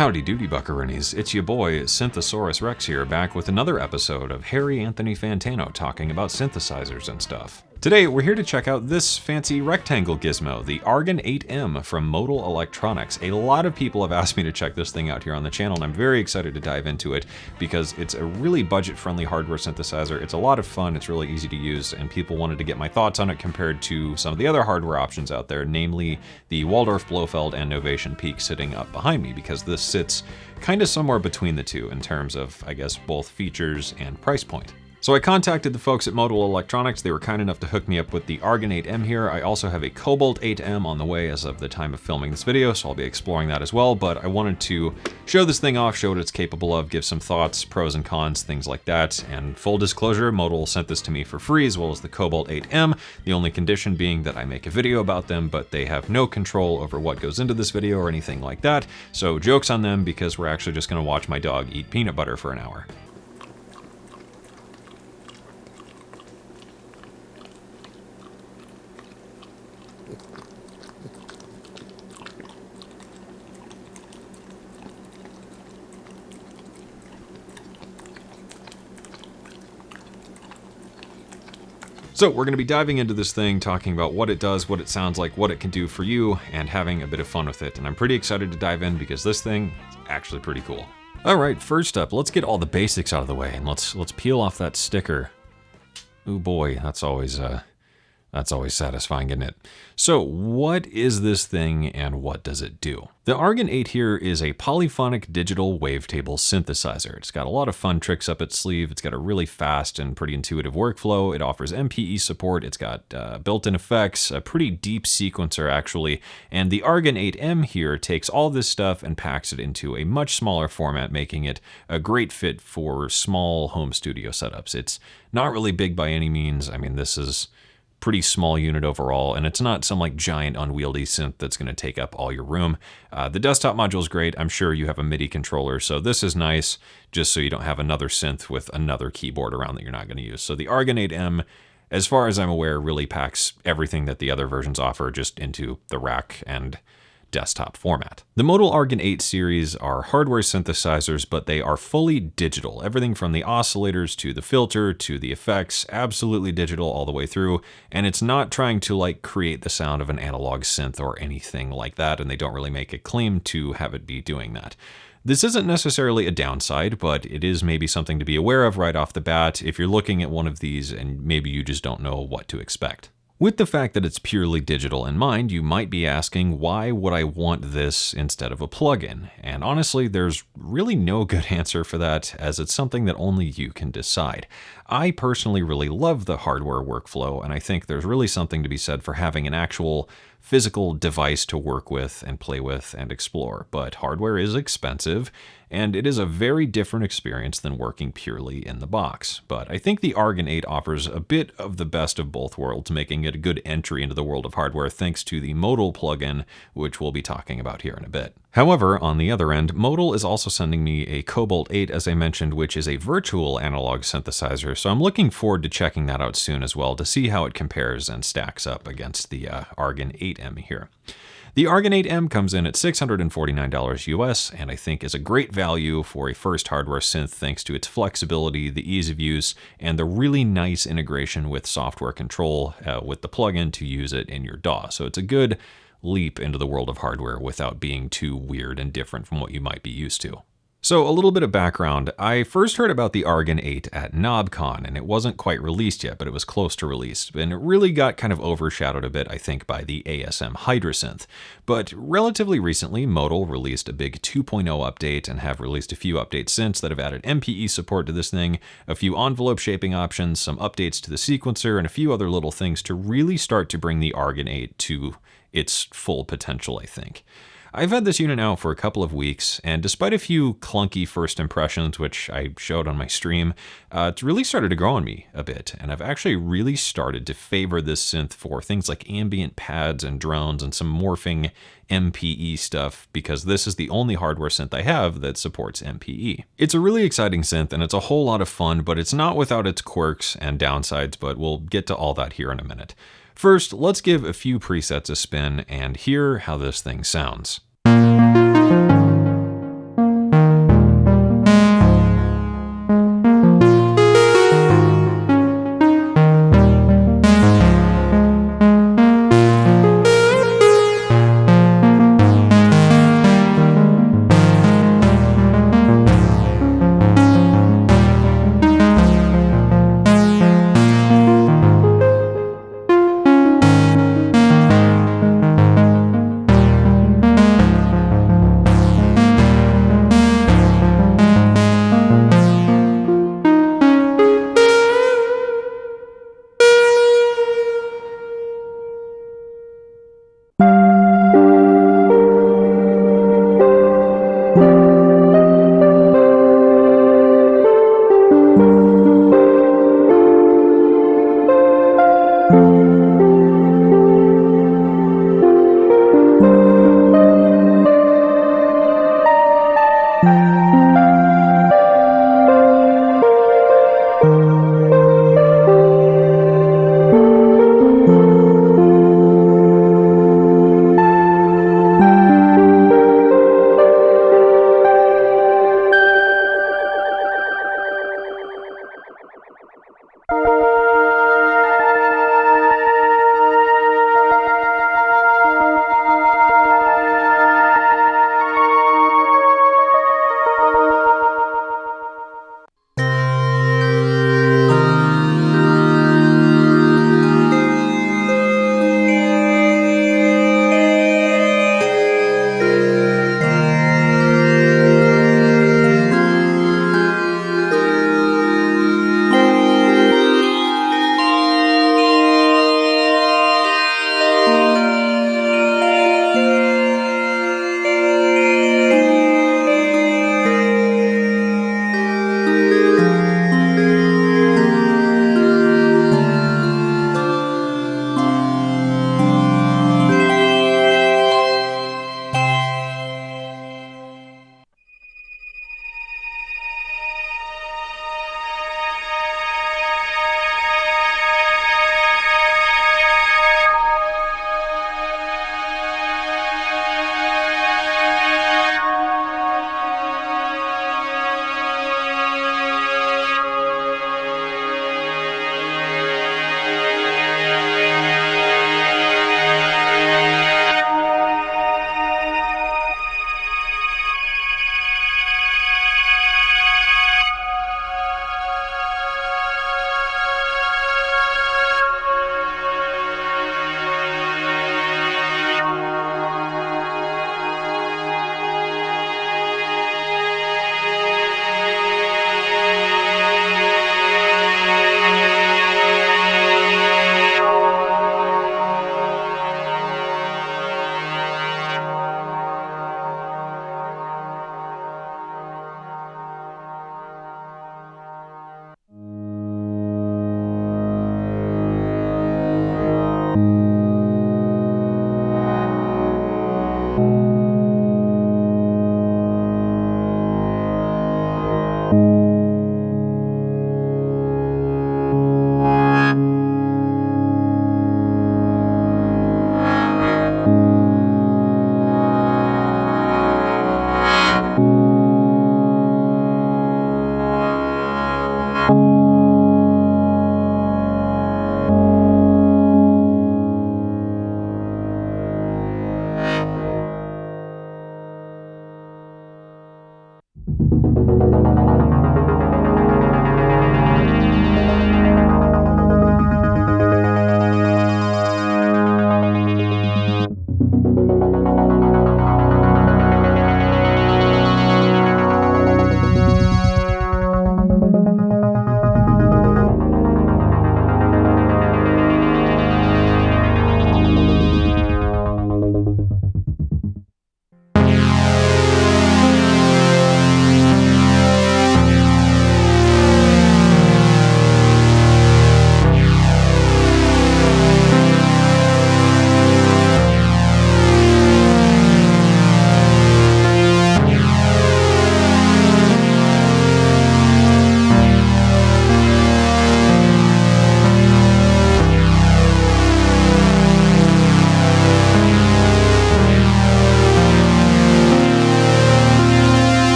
Howdy doody buckaroonies, it's your boy Synthosaurus Rex here, back with another episode of Harry Anthony Fantano talking about synthesizers and stuff. Today we're here to check out this fancy rectangle gizmo, the Argon8M from Modal Electronics. A lot of people have asked me to check this thing out here on the channel, and I'm very excited to dive into it because it's a really budget-friendly hardware synthesizer. It's a lot of fun, it's really easy to use, and people wanted to get my thoughts on it compared to some of the other hardware options out there, namely the Waldorf, Blofeld, and Novation Peak sitting up behind me, because this sits kind of somewhere between the two in terms of, I guess, both features and price point. So I contacted the folks at Modal Electronics. They were kind enough to hook me up with the Argon8M here. I also have a Cobalt8M on the way as of the time of filming this video, so I'll be exploring that as well. But I wanted to show this thing off, show what it's capable of, give some thoughts, pros and cons, things like that. And full disclosure, Modal sent this to me for free, as well as the Cobalt8M. The only condition being that I make a video about them, but they have no control over what goes into this video or anything like that. So joke's on them, because we're actually just gonna watch my dog eat peanut butter for an hour. So we're going to be diving into this thing, talking about what it does, what it sounds like, what it can do for you, and having a bit of fun with it. And I'm pretty excited to dive in because this thing is actually pretty cool. All right, first up, let's get all the basics out of the way, and let's peel off that sticker. Ooh boy, that's always satisfying, isn't it? So what is this thing and what does it do? The Argon8 here is a polyphonic digital wavetable synthesizer. It's got a lot of fun tricks up its sleeve. It's got a really fast and pretty intuitive workflow. It offers MPE support. It's got built-in effects, a pretty deep sequencer actually. And the Argon8M here takes all this stuff and packs it into a much smaller format, making it a great fit for small home studio setups. It's not really big by any means. I mean, this is pretty small unit overall, and it's not some like giant unwieldy synth that's going to take up all your room. The desktop module is great. I'm sure you have a MIDI controller, so this is nice just so you don't have another synth with another keyboard around that you're not going to use. So the Argon8M, as far as I'm aware, really packs everything that the other versions offer just into the rack and desktop format. The Modal Argon8 series are hardware synthesizers, but they are fully digital. Everything from the oscillators to the filter to the effects, absolutely digital all the way through. And it's not trying to like create the sound of an analog synth or anything like that, and they don't really make a claim to have it be doing that. This isn't necessarily a downside, but it is maybe something to be aware of right off the bat if you're looking at one of these and maybe you just don't know what to expect. With the fact that it's purely digital in mind, you might be asking, why would I want this instead of a plugin? And honestly, there's really no good answer for that, as it's something that only you can decide. I personally really love the hardware workflow, and I think there's really something to be said for having an actual physical device to work with and play with and explore. But hardware is expensive, and it is a very different experience than working purely in the box. But I think the Argon8 offers a bit of the best of both worlds, making it a good entry into the world of hardware thanks to the Modal plugin, which we'll be talking about here in a bit. However, on the other end, Modal is also sending me a Cobalt8, as I mentioned, which is a virtual analog synthesizer, so I'm looking forward to checking that out soon as well to see how it compares and stacks up against the Argon8M here. The Argon8M comes in at $649 US, and I think is a great value for a first hardware synth thanks to its flexibility, the ease of use, and the really nice integration with software control with the plugin to use it in your DAW. So it's a good leap into the world of hardware without being too weird and different from what you might be used to. So a little bit of background. I first heard about the Argon8 at KnobCon, and it wasn't quite released yet, but it was close to release. And it really got kind of overshadowed a bit, I think, by the ASM Hydrasynth. But relatively recently, Modal released a big 2.0 update and have released a few updates since that have added MPE support to this thing, a few envelope shaping options, some updates to the sequencer, and a few other little things to really start to bring the Argon8 to its full potential, I think. I've had this unit now for a couple of weeks, and despite a few clunky first impressions, which I showed on my stream, it's really started to grow on me a bit, and I've actually really started to favor this synth for things like ambient pads and drones and some morphing MPE stuff, because this is the only hardware synth I have that supports MPE. It's a really exciting synth, and it's a whole lot of fun, but it's not without its quirks and downsides, but we'll get to all that here in a minute. First, let's give a few presets a spin and hear how this thing sounds.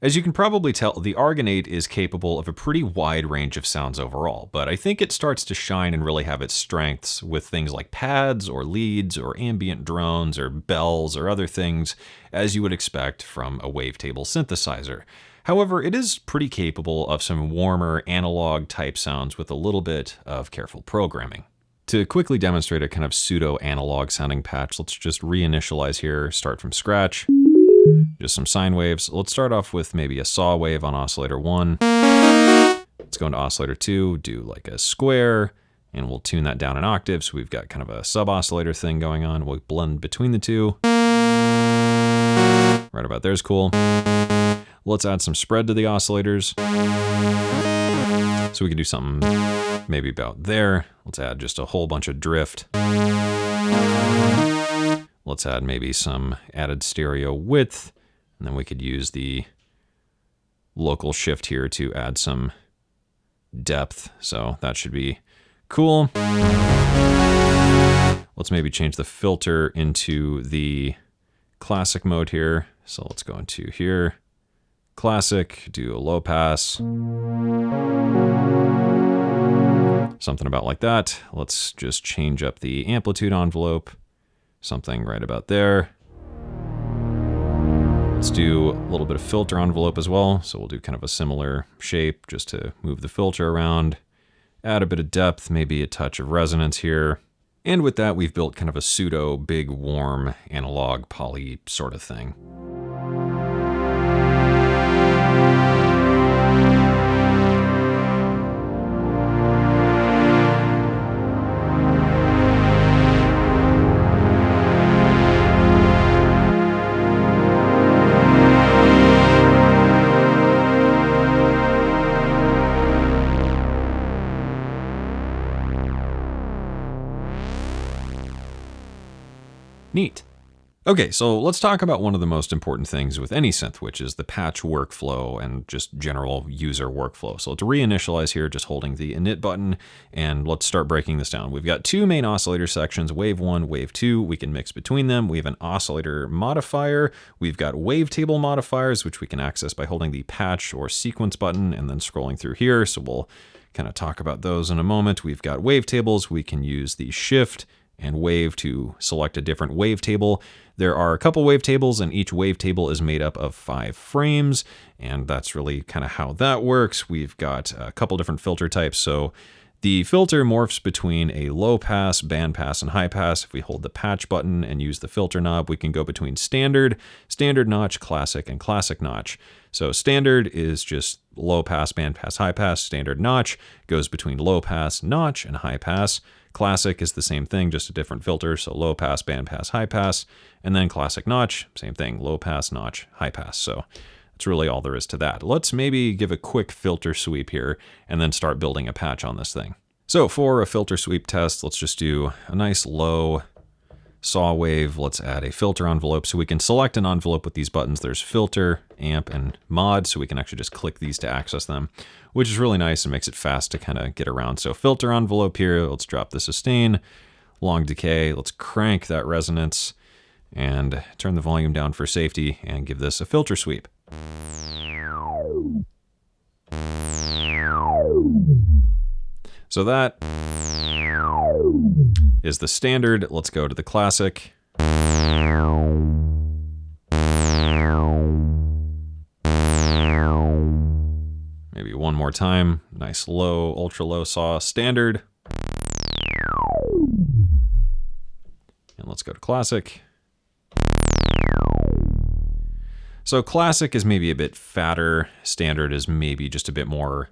As you can probably tell, the Argon8 is capable of a pretty wide range of sounds overall, but I think it starts to shine and really have its strengths with things like pads or leads or ambient drones or bells or other things, as you would expect from a wavetable synthesizer. However, it is pretty capable of some warmer analog type sounds with a little bit of careful programming. To quickly demonstrate a kind of pseudo analog sounding patch, let's just reinitialize here, start from scratch. Just some sine waves. Let's start off with maybe a saw wave on oscillator 1. Let's go into oscillator 2, do like a square, and we'll tune that down an octave. So we've got kind of a sub-oscillator thing going on. We'll blend between the two. Right about there's cool. Let's add some spread to the oscillators. So we can do something maybe about there. Let's add just a whole bunch of drift. Let's add maybe some added stereo width, and then we could use the local shift here to add some depth, so that should be cool. Let's maybe change the filter into the classic mode here. So let's go into here, classic, do a low pass. Something about like that. Let's just change up the amplitude envelope. Something right about there. Let's do a little bit of filter envelope as well. So we'll do kind of a similar shape just to move the filter around. Add a bit of depth, maybe a touch of resonance here. And with that, we've built kind of a pseudo big warm analog poly sort of thing. Neat. Okay, so let's talk about one of the most important things with any synth, which is the patch workflow and just general user workflow. So let's reinitialize here, just holding the init button, and let's start breaking this down. We've got two main oscillator sections, wave 1, wave 2. We can mix between them. We have an oscillator modifier. We've got wavetable modifiers, which we can access by holding the patch or sequence button and then scrolling through here. So we'll kind of talk about those in a moment. We've got wavetables. We can use the shift and wave to select a different wavetable. There are a couple wavetables, and each wavetable is made up of 5 frames, and that's really kind of how that works. We've got a couple different filter types, so The filter morphs between a low pass, band pass, and high pass. If we hold the patch button and use the filter knob, we can go between standard, standard notch, classic, and classic notch. So standard is just low pass, band pass, high pass. Standard notch goes between low pass, notch, and high pass. Classic is the same thing, just a different filter. So low pass, band pass, high pass. And then classic notch, same thing, low pass, notch, high pass. So that's really all there is to that. Let's maybe give a quick filter sweep here and then start building a patch on this thing. So for a filter sweep test, let's just do a nice low saw wave. Let's add a filter envelope. So we can select an envelope with these buttons. There's filter, amp, and mod. So we can actually just click these to access them, which is really nice and makes it fast to kind of get around. So filter envelope here, let's drop the sustain, long decay. Let's crank that resonance and turn the volume down for safety and give this a filter sweep. So that is the standard. Let's go to the classic. Maybe one more time. Nice low, ultra low saw standard. And let's go to classic. So classic is maybe a bit fatter. Standard is maybe just a bit more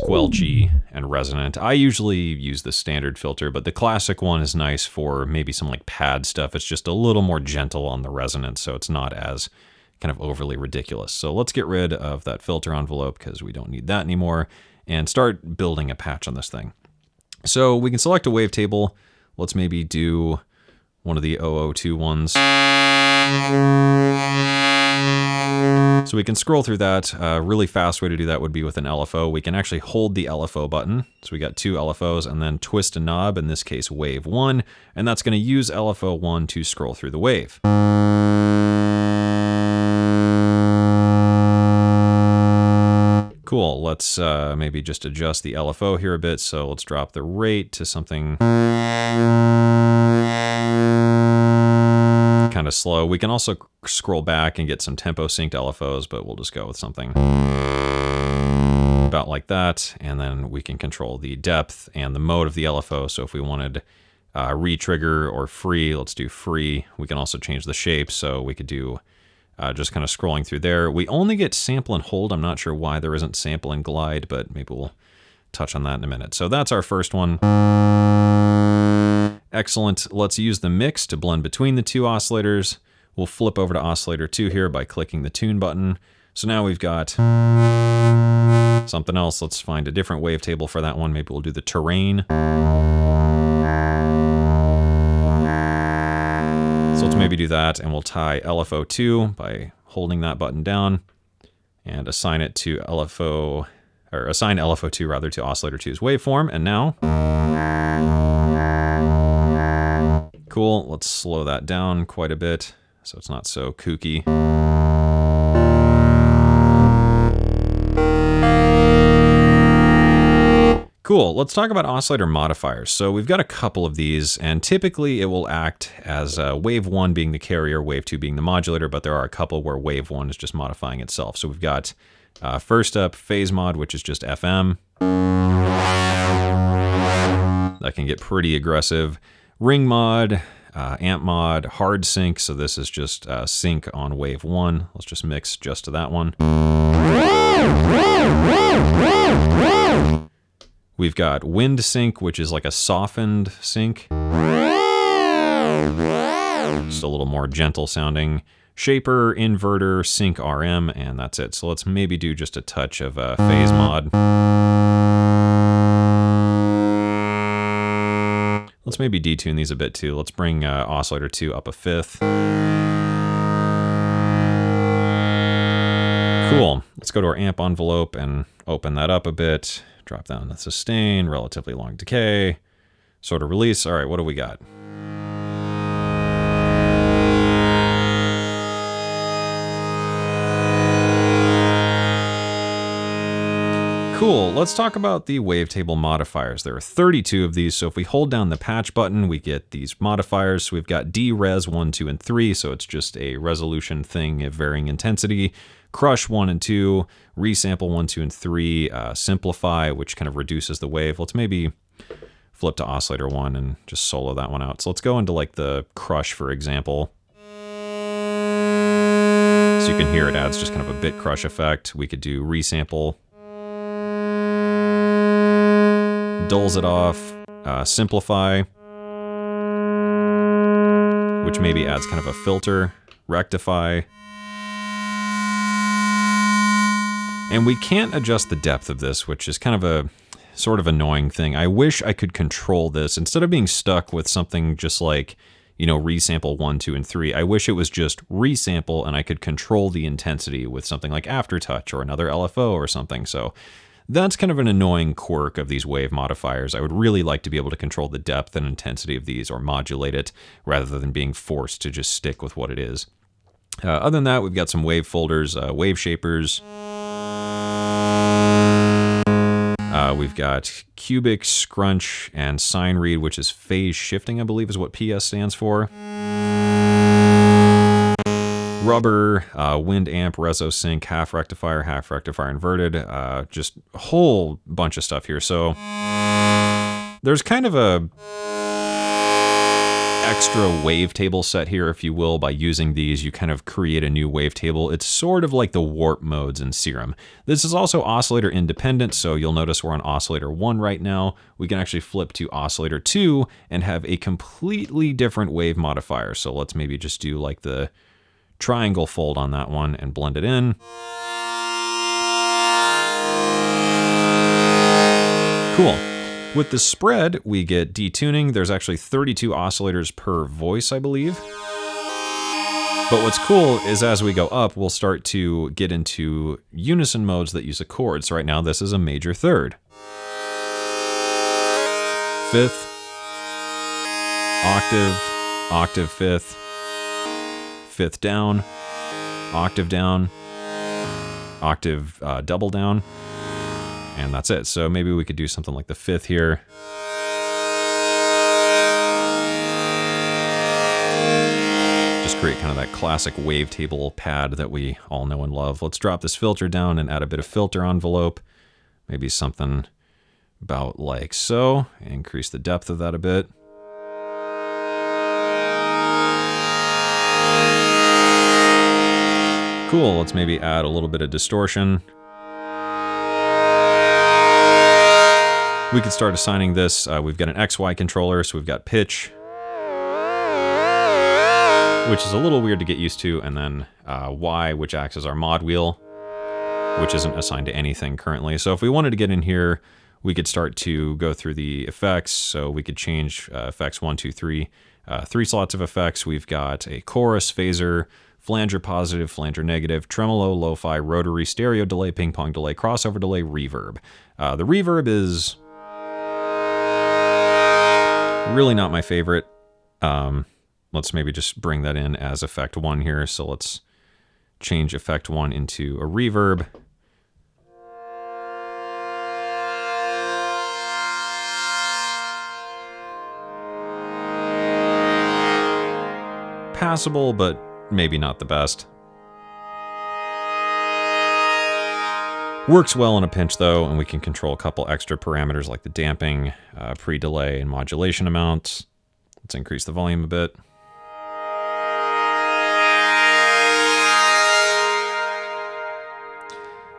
squelchy and resonant. I usually use the standard filter, but the classic one is nice for maybe some like pad stuff. It's just a little more gentle on the resonance, so it's not as kind of overly ridiculous. So let's get rid of that filter envelope because we don't need that anymore and start building a patch on this thing. So we can select a wavetable. Let's maybe do one of the 002 ones. So we can scroll through that. A really fast way to do that would be with an LFO. We can actually hold the LFO button. So we got two LFOs and then twist a knob, in this case wave 1, and that's going to use LFO 1 to scroll through the wave. Cool, let's maybe just adjust the LFO here a bit. So let's drop the rate to something kind of slow. We can also scroll back and get some tempo synced LFOs, but we'll just go with something about like that. And then we can control the depth and the mode of the LFO. So if we wanted re-trigger or free, let's do free. We can also change the shape. So we could do just kind of scrolling through there. We only get sample and hold. I'm not sure why there isn't sample and glide, but maybe we'll touch on that in a minute. So that's our first one. Excellent. Let's use the mix to blend between the two oscillators. We'll flip over to oscillator 2 here by clicking the tune button. So now we've got something else. Let's find a different wavetable for that one. Maybe we'll do the terrain. So let's maybe do that, and we'll tie LFO 2 by holding that button down and assign it to LFO, or assign LFO 2 rather to oscillator 2's waveform. And now, cool. Let's slow that down quite a bit so it's not so kooky. Cool, let's talk about oscillator modifiers. So we've got a couple of these, and typically it will act as wave 1 being the carrier, wave 2 being the modulator, but there are a couple where wave 1 is just modifying itself. So we've got first up phase mod, which is just FM. That can get pretty aggressive. Ring mod, amp mod, hard sync. So this is just sync on wave 1. Let's just mix just to that one. We've got wind sync, which is like a softened sync. Just a little more gentle sounding. Shaper, inverter, sync RM, and that's it. So let's maybe do just a touch of phase mod. Let's maybe detune these a bit too. Let's bring oscillator 2 up a fifth. Cool. Let's go to our amp envelope and open that up a bit. Drop down the sustain, relatively long decay, sort of release. All right, what do we got? Cool, let's talk about the wavetable modifiers. There are 32 of these, so if we hold down the patch button, we get these modifiers. So we've got D-Res 1, 2, and 3, so it's just a resolution thing of varying intensity. Crush 1 and 2, Resample 1, 2, and 3, Simplify, which kind of reduces the wave. Let's maybe flip to Oscillator 1 and just solo that one out. So let's go into like the Crush, for example. So you can hear it adds just kind of a bit crush effect. We could do Resample. Dulls it off, Simplify, which maybe adds kind of a filter, Rectify. And we can't adjust the depth of this, which is kind of a sort of annoying thing. I wish I could control this. Instead of being stuck with something just like, you know, resample 1, 2, and 3, I wish it was just resample and I could control the intensity with something like Aftertouch or another LFO or something. So that's kind of an annoying quirk of these wave modifiers. I would really like to be able to control the depth and intensity of these or modulate it rather than being forced to just stick with what it is. Other than that, we've got some wave folders, wave shapers. We've got cubic, scrunch, and sine read, which is phase shifting, I believe is what PS stands for. Rubber, wind amp, reso sync, half rectifier inverted, just a whole bunch of stuff here. So there's kind of a extra wavetable set here, if you will. By using these, you kind of create a new wavetable. It's sort of like the warp modes in Serum. This is also oscillator independent, so you'll notice we're on oscillator 1 right now. We can actually flip to oscillator 2 and have a completely different wave modifier. So let's maybe just do like the triangle fold on that one and blend it in. Cool. With the spread, we get detuning. There's actually 32 oscillators per voice, I believe. But what's cool is as we go up, we'll start to get into unison modes that use a chord. So right now, this is a major third. Fifth, octave, octave fifth, fifth down, octave double down, and that's it. So maybe we could do something like the fifth here. Just create kind of that classic wavetable pad that we all know and love. Let's drop this filter down and add a bit of filter envelope. Maybe something about like so. Increase the depth of that a bit. Cool, let's maybe add a little bit of distortion. We could start assigning this. We've got an XY controller, so we've got pitch, which is a little weird to get used to, and then Y, which acts as our mod wheel, which isn't assigned to anything currently. So if we wanted to get in here, we could start to go through the effects. So we could change effects 1, 2, 3, 3 slots of effects. We've got a chorus, phaser, flanger positive, flanger negative, tremolo, lo-fi, rotary, stereo delay, ping pong delay, crossover delay, reverb. The reverb is really not my favorite. Let's maybe just bring that in as effect 1 here. So let's change effect 1 into a reverb. Passable, but maybe not the best. Works well in a pinch though, and we can control a couple extra parameters like the damping, pre-delay, and modulation amounts. Let's increase the volume a bit.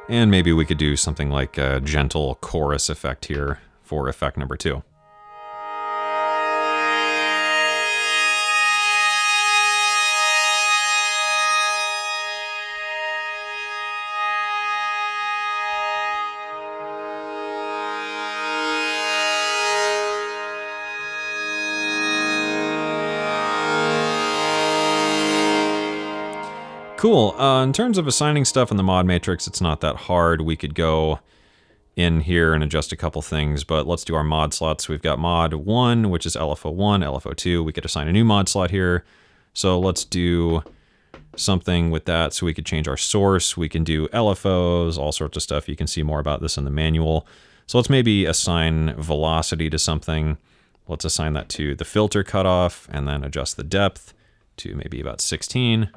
And maybe we could do something like a gentle chorus effect here for effect number 2. Cool. In terms of assigning stuff in the mod matrix, it's not that hard. We could go in here and adjust a couple things, but let's do our mod slots. We've got mod 1, which is LFO1, LFO2. We could assign a new mod slot here. So let's do something with that so we could change our source. We can do LFOs, all sorts of stuff. You can see more about this in the manual. So let's maybe assign velocity to something. Let's assign that to the filter cutoff and then adjust the depth to maybe about 16.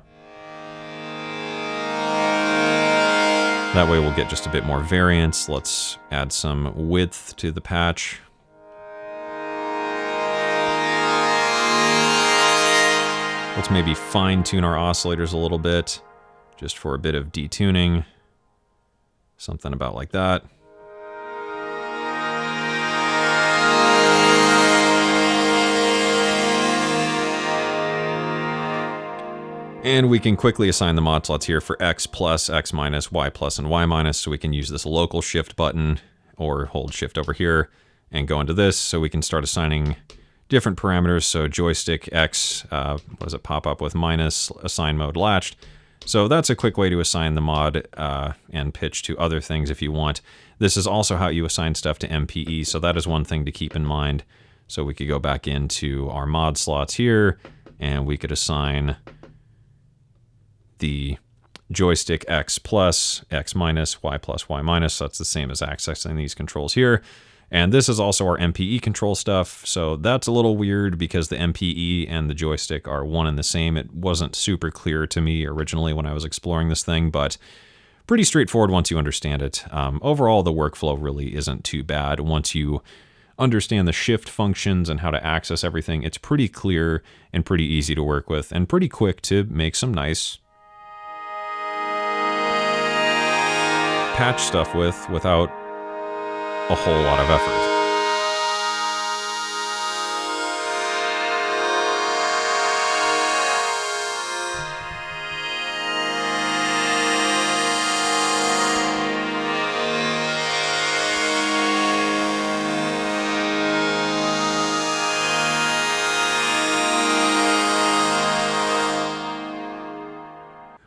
That way we'll get just a bit more variance. Let's add some width to the patch. Let's maybe fine tune our oscillators a little bit, just for a bit of detuning. Something about like that. And we can quickly assign the mod slots here for X plus, X minus, Y plus, and Y minus. So we can use this local shift button or hold shift over here and go into this. So we can start assigning different parameters. So joystick X, what does it pop up with? Minus, assign mode latched. So that's a quick way to assign the mod and pitch to other things if you want. This is also how you assign stuff to MPE. So that is one thing to keep in mind. So we could go back into our mod slots here and we could assign the joystick X plus, X minus, Y plus, Y minus. So that's the same as accessing these controls here. And this is also our MPE control stuff. So that's a little weird because the MPE and the joystick are one and the same. It wasn't super clear to me originally when I was exploring this thing, but pretty straightforward once you understand it. Overall, the workflow really isn't too bad. Once you understand the shift functions and how to access everything, it's pretty clear and pretty easy to work with and pretty quick to make some nice patch stuff without a whole lot of effort.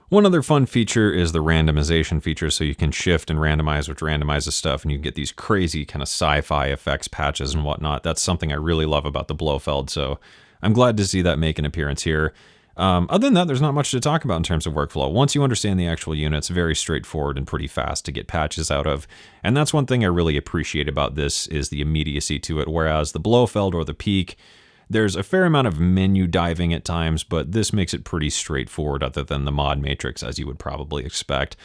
One other fun feature is the randomization feature, so you can shift and randomize, which randomizes stuff, and you get these crazy kind of sci-fi effects patches and whatnot. That's something I really love about the Blofeld, so I'm glad to see that make an appearance here. Other than that, there's not much to talk about in terms of workflow. Once you understand the actual units, very straightforward and pretty fast to get patches out of. And that's one thing I really appreciate about this is the immediacy to it, whereas the Blofeld or the Peak, there's a fair amount of menu diving at times, but this makes it pretty straightforward other than the mod matrix, as you would probably expect.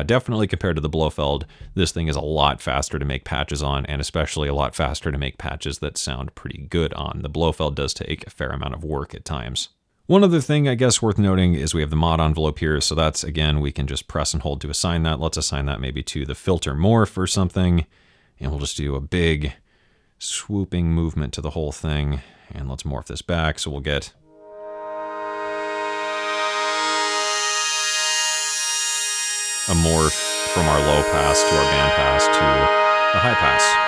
Definitely compared to the Blofeld, this thing is a lot faster to make patches on, and especially a lot faster to make patches that sound pretty good on. The Blofeld does take a fair amount of work at times. One other thing I guess worth noting is we have the mod envelope here, so that's, again, we can just press and hold to assign that. Let's assign that maybe to the filter morph or something, and we'll just do a big swooping movement to the whole thing. And let's morph this back, so we'll get a morph from our low pass to our band pass to the high pass.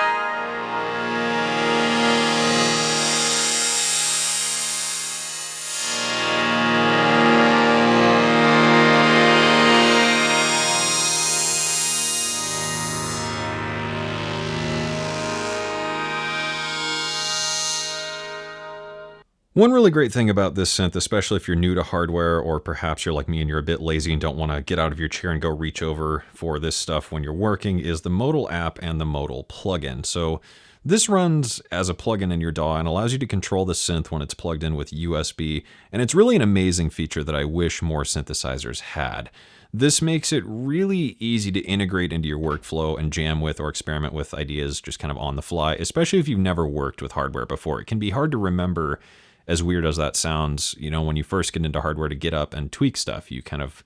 One really great thing about this synth, especially if you're new to hardware, or perhaps you're like me and you're a bit lazy and don't want to get out of your chair and go reach over for this stuff when you're working, is the Modal app and the Modal plugin. So this runs as a plugin in your DAW and allows you to control the synth when it's plugged in with USB, and it's really an amazing feature that I wish more synthesizers had. This makes it really easy to integrate into your workflow and jam with or experiment with ideas just kind of on the fly, especially if you've never worked with hardware before. It can be hard to remember, as weird as that sounds, you know, when you first get into hardware to get up and tweak stuff, you kind of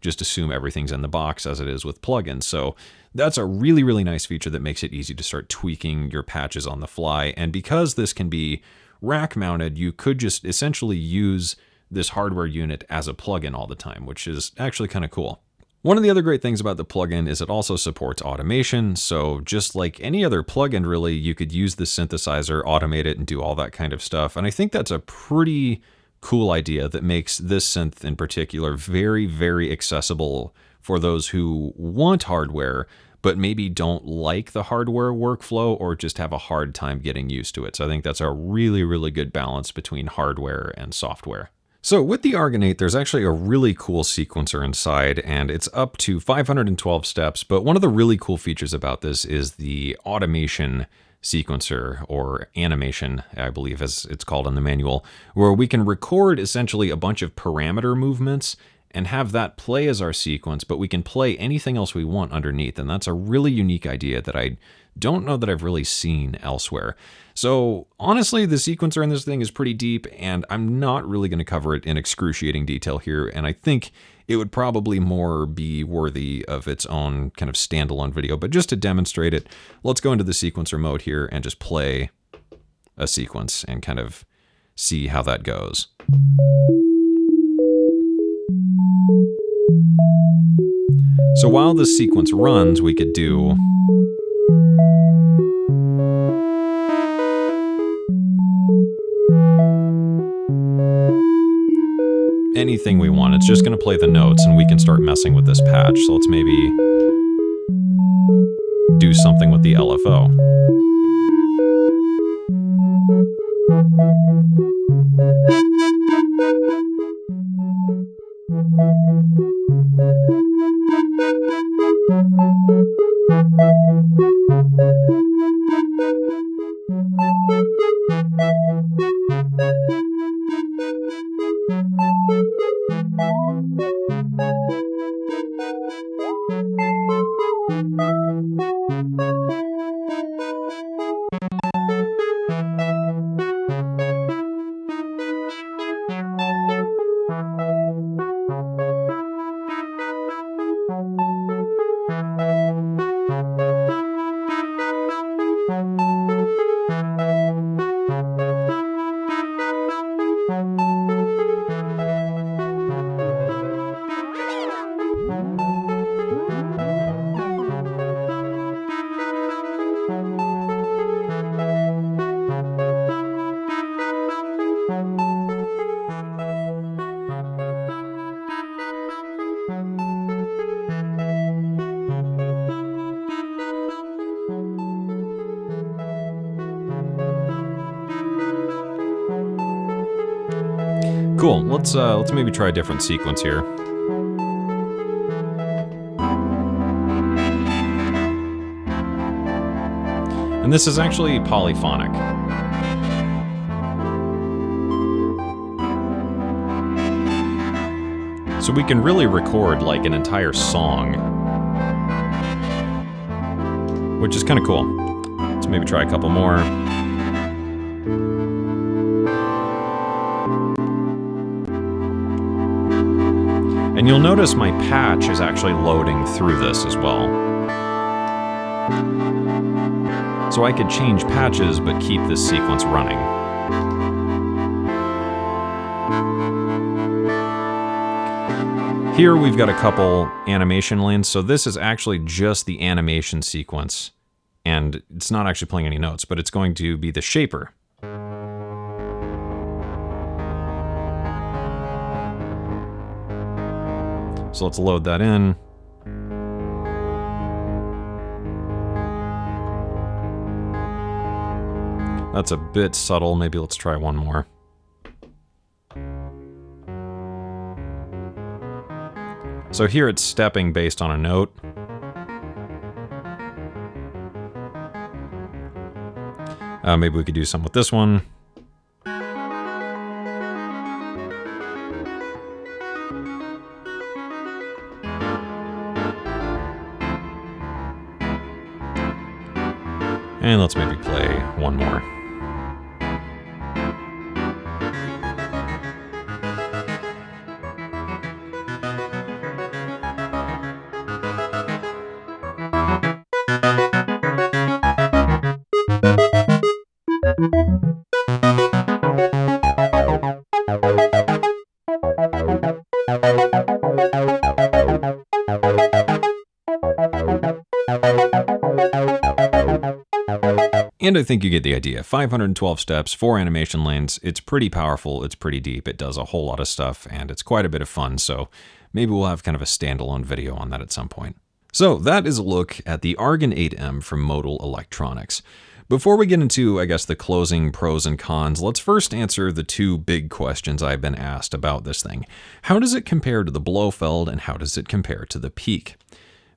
just assume everything's in the box as it is with plugins. So that's a really, really nice feature that makes it easy to start tweaking your patches on the fly. And because this can be rack mounted, you could just essentially use this hardware unit as a plugin all the time, which is actually kind of cool. One of the other great things about the plugin is it also supports automation. So just like any other plugin, really, you could use the synthesizer, automate it, and do all that kind of stuff. And I think that's a pretty cool idea that makes this synth in particular very, very accessible for those who want hardware, but maybe don't like the hardware workflow or just have a hard time getting used to it. So I think that's a really, really good balance between hardware and software. So with the Argon8, there's actually a really cool sequencer inside, and it's up to 512 steps, but one of the really cool features about this is the automation sequencer, or animation, I believe as it's called in the manual, where we can record essentially a bunch of parameter movements and have that play as our sequence, but we can play anything else we want underneath, and that's a really unique idea that I don't know that I've really seen elsewhere. So honestly, the sequencer in this thing is pretty deep, and I'm not really going to cover it in excruciating detail here, and I think it would probably more be worthy of its own kind of standalone video. But just to demonstrate it, let's go into the sequencer mode here and just play a sequence and kind of see how that goes. So while this sequence runs, we could do anything we want. It's just going to play the notes, and we can start messing with this patch. So let's maybe do something with the LFO. Cool, let's maybe try a different sequence here. And this is actually polyphonic. So we can really record like an entire song, which is kind of cool. Let's maybe try a couple more. And you'll notice my patch is actually loading through this as well. So I could change patches but keep this sequence running. Here we've got a couple animation lanes, so this is actually just the animation sequence, and it's not actually playing any notes, but it's going to be the shaper. So let's load that in. That's a bit subtle. Maybe let's try one more. So here it's stepping based on a note. Maybe we could do something with this one. And let's maybe play one more. And I think you get the idea. 512 steps, 4 animation lanes. It's pretty powerful, it's pretty deep, it does a whole lot of stuff, and it's quite a bit of fun, so maybe we'll have kind of a standalone video on that at some point. So that is a look at the Argon8M from Modal Electronics. Before we get into, I guess, the closing pros and cons, let's first answer the two big questions I've been asked about this thing. How does it compare to the Blofeld, and how does it compare to the Peak?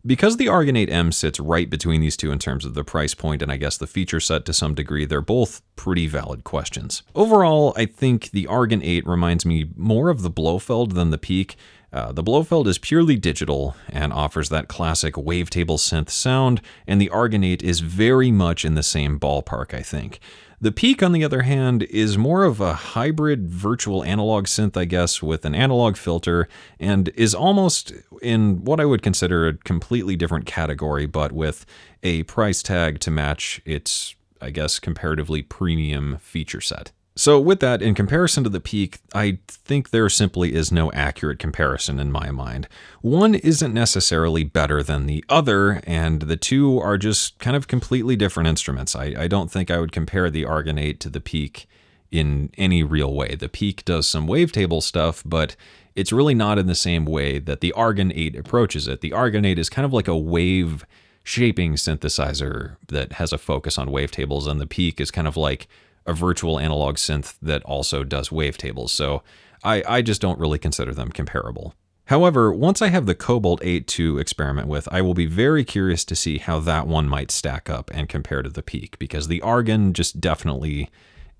Because the Argon8M sits right between these two in terms of the price point and I guess the feature set to some degree, they're both pretty valid questions. Overall, I think the Argon8 reminds me more of the Blofeld than the Peak. The Blofeld is purely digital and offers that classic wavetable synth sound, and the Argon8 is very much in the same ballpark, I think. The Peak, on the other hand, is more of a hybrid virtual analog synth, I guess, with an analog filter, and is almost in what I would consider a completely different category, but with a price tag to match its, I guess, comparatively premium feature set. So with that, in comparison to the Peak, I think there simply is no accurate comparison in my mind. One isn't necessarily better than the other, and the two are just kind of completely different instruments. I don't think I would compare the Argon8 to the Peak in any real way. The Peak does some wavetable stuff, but it's really not in the same way that the Argon8 approaches it. The Argon8 is kind of like a wave shaping synthesizer that has a focus on wavetables, and the Peak is kind of like a virtual analog synth that also does wavetables, so I just don't really consider them comparable. However, once I have the Cobalt 8 to experiment with, I will be very curious to see how that one might stack up and compare to the Peak, because the Argon just definitely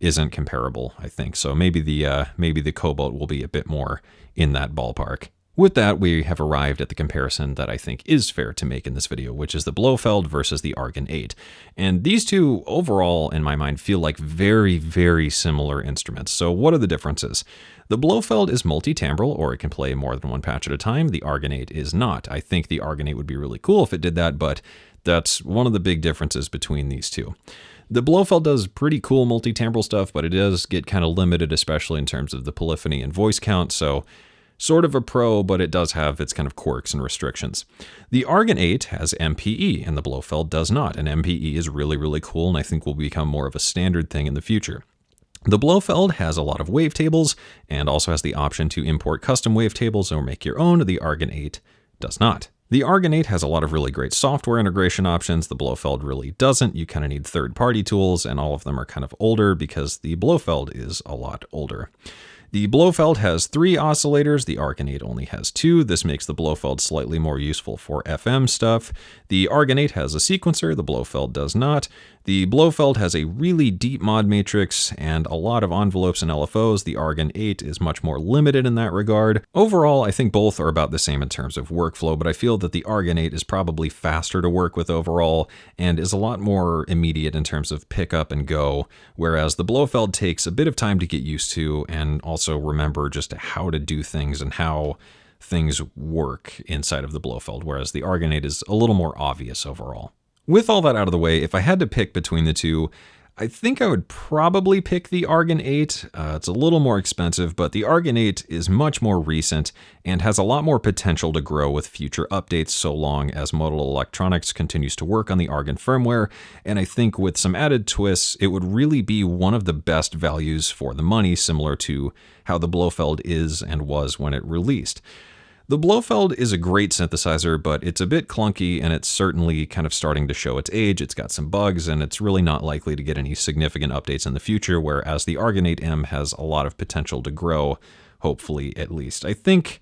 isn't comparable, I think. So maybe the Cobalt will be a bit more in that ballpark. With that, we have arrived at the comparison that I think is fair to make in this video, which is the Blofeld versus the Argon8. And these two, overall, in my mind, feel like very, very similar instruments. So what are the differences? The Blofeld is multi-timbral, or it can play more than one patch at a time. The Argon8 is not. I think the Argon8 would be really cool if it did that, but that's one of the big differences between these two. The Blofeld does pretty cool multi-timbral stuff, but it does get kind of limited, especially in terms of the polyphony and voice count, so sort of a pro, but it does have its kind of quirks and restrictions. The Argon8 has MPE, and the Blofeld does not, and MPE is really, really cool, and I think will become more of a standard thing in the future. The Blofeld has a lot of wavetables, and also has the option to import custom wavetables or make your own. The Argon8 does not. The Argon8 has a lot of really great software integration options. The Blofeld really doesn't. You kind of need third-party tools, and all of them are kind of older because the Blofeld is a lot older. The Blofeld has 3 oscillators, the Argon8 only has 2. This makes the Blofeld slightly more useful for FM stuff. The Argon8 has a sequencer, the Blofeld does not. The Blofeld has a really deep mod matrix and a lot of envelopes and LFOs. The Argon8 is much more limited in that regard. Overall, I think both are about the same in terms of workflow, but I feel that the Argon8 is probably faster to work with overall and is a lot more immediate in terms of pick up and go, whereas the Blofeld takes a bit of time to get used to and also remember just how to do things and how things work inside of the Blofeld, whereas the Argon8 is a little more obvious overall. With all that out of the way, if I had to pick between the two, I think I would probably pick the Argon8. It's a little more expensive, but the Argon8 is much more recent and has a lot more potential to grow with future updates so long as Modal Electronics continues to work on the Argon firmware, and I think with some added twists, it would really be one of the best values for the money, similar to how the Blofeld is and was when it released. The Blofeld is a great synthesizer, but it's a bit clunky and it's certainly kind of starting to show its age. It's got some bugs and it's really not likely to get any significant updates in the future, whereas the Argon8M has a lot of potential to grow, hopefully at least. I think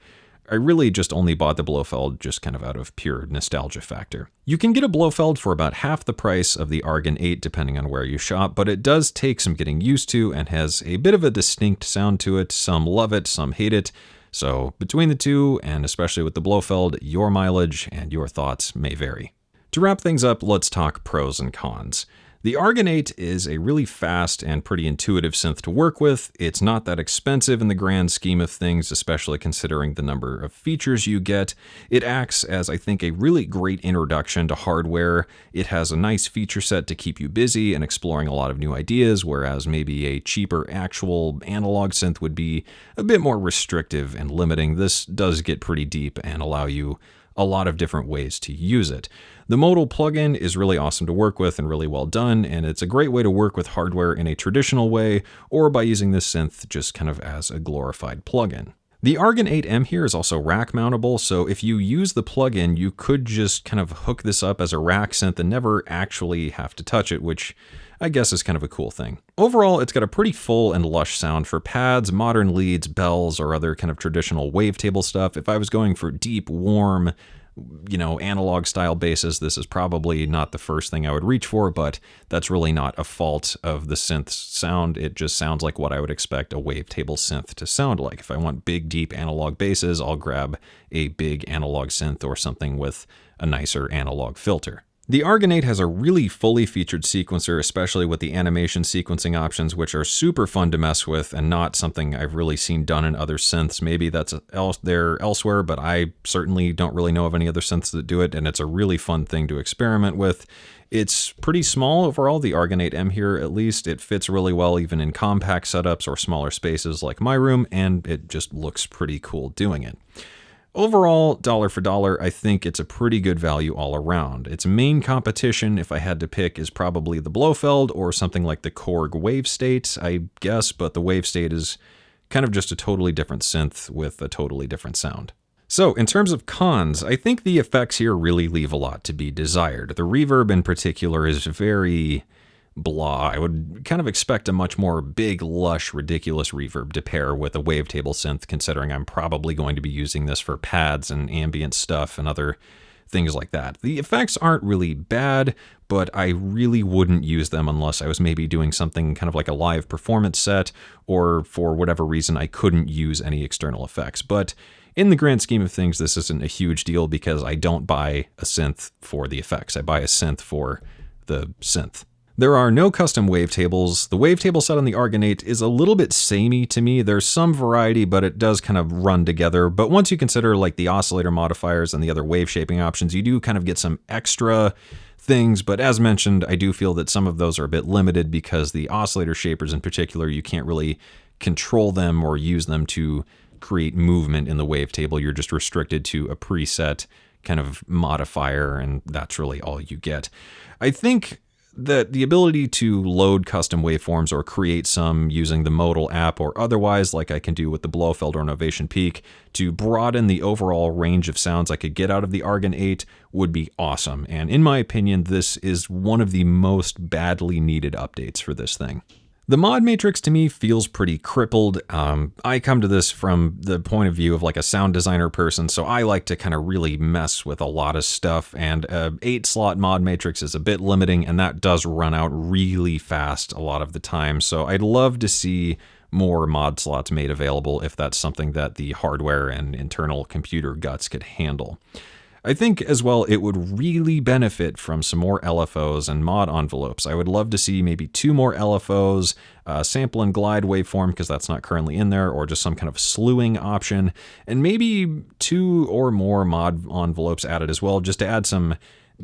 I really just only bought the Blofeld just kind of out of pure nostalgia factor. You can get a Blofeld for about half the price of the Argon8 depending on where you shop, but it does take some getting used to and has a bit of a distinct sound to it. Some love it, some hate it. So between the two, and especially with the Blofeld, your mileage and your thoughts may vary. To wrap things up, let's talk pros and cons. The Argon8 is a really fast and pretty intuitive synth to work with. It's not that expensive in the grand scheme of things, especially considering the number of features you get. It acts as, I think, a really great introduction to hardware. It has a nice feature set to keep you busy and exploring a lot of new ideas, whereas maybe a cheaper actual analog synth would be a bit more restrictive and limiting. This does get pretty deep and allow you a lot of different ways to use it. The Modal plugin is really awesome to work with and really well done, and it's a great way to work with hardware in a traditional way, or by using this synth just kind of as a glorified plugin. The Argon8M here is also rack mountable, so if you use the plugin, you could just kind of hook this up as a rack synth and never actually have to touch it, which I guess is kind of a cool thing. Overall, it's got a pretty full and lush sound for pads, modern leads, bells, or other kind of traditional wavetable stuff. If I was going for deep, warm, analog style basses, this is probably not the first thing I would reach for, but that's really not a fault of the synth's sound. It just sounds like what I would expect a wavetable synth to sound like. If I want big, deep analog basses, I'll grab a big analog synth or something with a nicer analog filter. The Argon8 has a really fully featured sequencer, especially with the animation sequencing options, which are super fun to mess with and not something I've really seen done in other synths. Maybe that's there elsewhere, but I certainly don't really know of any other synths that do it, and it's a really fun thing to experiment with. It's pretty small overall, the Argon8M here at least. It fits really well even in compact setups or smaller spaces like my room, and it just looks pretty cool doing it. Overall, dollar for dollar, I think it's a pretty good value all around. Its main competition, if I had to pick, is probably the Blofeld or something like the Korg Wavestate, I guess, but the Wavestate is kind of just a totally different synth with a totally different sound. So, in terms of cons, I think the effects here really leave a lot to be desired. The reverb in particular is very blah. I would kind of expect a much more big, lush, ridiculous reverb to pair with a wavetable synth, considering I'm probably going to be using this for pads and ambient stuff and other things like that. The effects aren't really bad, but I really wouldn't use them unless I was maybe doing something kind of like a live performance set, or for whatever reason I couldn't use any external effects. But in the grand scheme of things, this isn't a huge deal because I don't buy a synth for the effects. I buy a synth for the synth. There are no custom wavetables. The wavetable set on the Argon8 is a little bit samey to me. There's some variety, but it does kind of run together. But once you consider like the oscillator modifiers and the other wave shaping options, you do kind of get some extra things. But as mentioned, I do feel that some of those are a bit limited because the oscillator shapers in particular, you can't really control them or use them to create movement in the wavetable. You're just restricted to a preset kind of modifier, and that's really all you get. I think that the ability to load custom waveforms or create some using the Modal app or otherwise, like I can do with the Blofeld or Novation Peak, to broaden the overall range of sounds I could get out of the Argon8 would be awesome. And in my opinion, this is one of the most badly needed updates for this thing. The mod matrix to me feels pretty crippled. I come to this from the point of view of like a sound designer person, so I like to kind of really mess with a lot of stuff, and a 8-slot mod matrix is a bit limiting, and that does run out really fast a lot of the time, so I'd love to see more mod slots made available if that's something that the hardware and internal computer guts could handle. I think as well it would really benefit from some more LFOs and mod envelopes. I would love to see maybe 2 more LFOs, sample and glide waveform because that's not currently in there, or just some kind of slewing option, and maybe 2 or more mod envelopes added as well, just to add some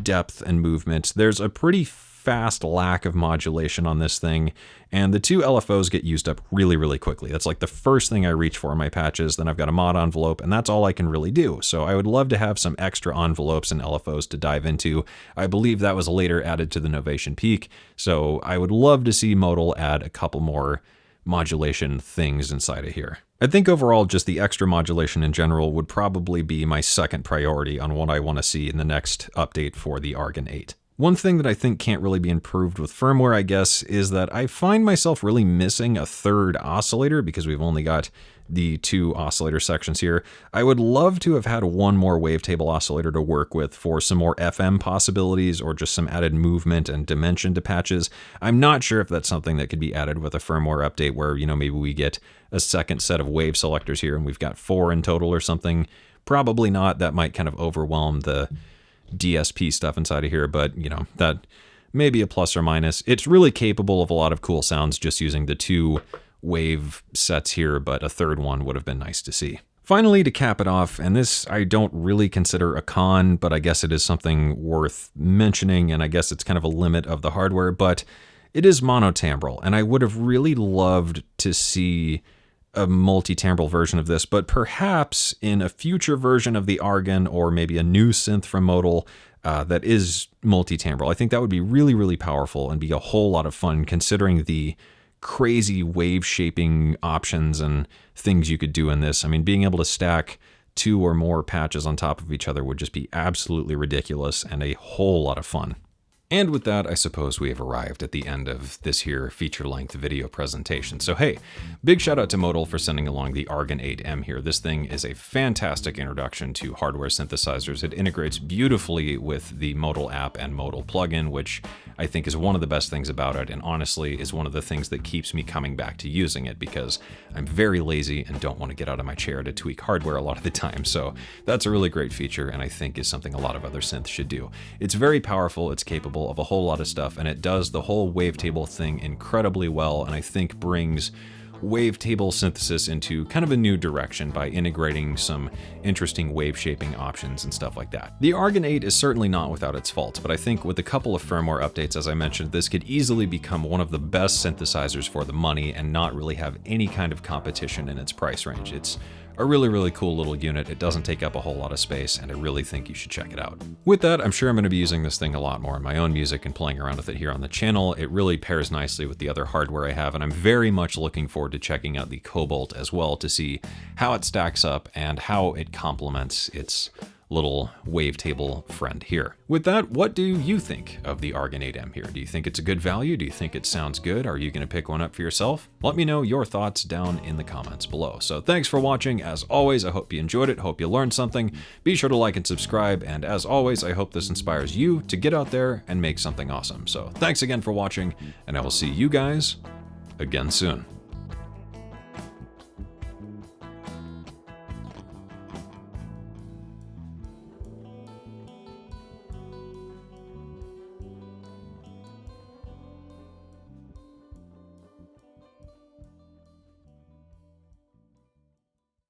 depth and movement. There's a pretty fast lack of modulation on this thing, and the 2 LFOs get used up really, really quickly. That's like the first thing I reach for in my patches, then I've got a mod envelope, and that's all I can really do. So I would love to have some extra envelopes and LFOs to dive into. I believe that was later added to the Novation Peak, so I would love to see Modal add a couple more modulation things inside of here. I think overall just the extra modulation in general would probably be my second priority on what I want to see in the next update for the Argon8. One thing that I think can't really be improved with firmware, I guess, is that I find myself really missing a third oscillator because we've only got the 2 oscillator sections here. I would love to have had 1 more wavetable oscillator to work with for some more FM possibilities or just some added movement and dimension to patches. I'm not sure if that's something that could be added with a firmware update where, maybe we get a second set of wave selectors here and we've got 4 in total or something. Probably not. That might kind of overwhelm the DSP stuff inside of here, but that may be a plus or minus. It's really capable of a lot of cool sounds just using the 2 wave sets here, but a third one would have been nice to see. Finally, to cap it off, and this I don't really consider a con, but I guess it is something worth mentioning, and I guess it's kind of a limit of the hardware, but it is monotimbral, and I would have really loved to see a multi-timbral version of this, but perhaps in a future version of the Argon or maybe a new synth from Modal that is multi-timbral. I think that would be really, really powerful and be a whole lot of fun considering the crazy wave shaping options and things you could do in this. I mean, being able to stack 2 or more patches on top of each other would just be absolutely ridiculous and a whole lot of fun. And with that, I suppose we have arrived at the end of this here feature-length video presentation. So hey, big shout out to Modal for sending along the Argon8M here. This thing is a fantastic introduction to hardware synthesizers. It integrates beautifully with the Modal app and Modal plugin, which I think is one of the best things about it, and honestly is one of the things that keeps me coming back to using it, because I'm very lazy and don't want to get out of my chair to tweak hardware a lot of the time. So that's a really great feature, and I think is something a lot of other synths should do. It's very powerful, it's capable of a whole lot of stuff, and it does the whole wavetable thing incredibly well, and I think brings wavetable synthesis into kind of a new direction by integrating some interesting wave shaping options and stuff like that. The Argon8 is certainly not without its faults, but I think with a couple of firmware updates, as I mentioned, this could easily become one of the best synthesizers for the money and not really have any kind of competition in its price range. It's a really cool little unit. It doesn't take up a whole lot of space, and I really think you should check it out. With that, I'm sure I'm going to be using this thing a lot more in my own music and playing around with it here on the channel. It really pairs nicely with the other hardware I have, and I'm very much looking forward to checking out the Cobalt as well to see how it stacks up and how it complements its little wavetable friend here. With that, what do you think of the Argon8M here? Do you think it's a good value? Do you think it sounds good? Are you going to pick one up for yourself? Let me know your thoughts down in the comments below. So thanks for watching. As always, I hope you enjoyed it. Hope you learned something. Be sure to like and subscribe. And as always, I hope this inspires you to get out there and make something awesome. So thanks again for watching, and I will see you guys again soon.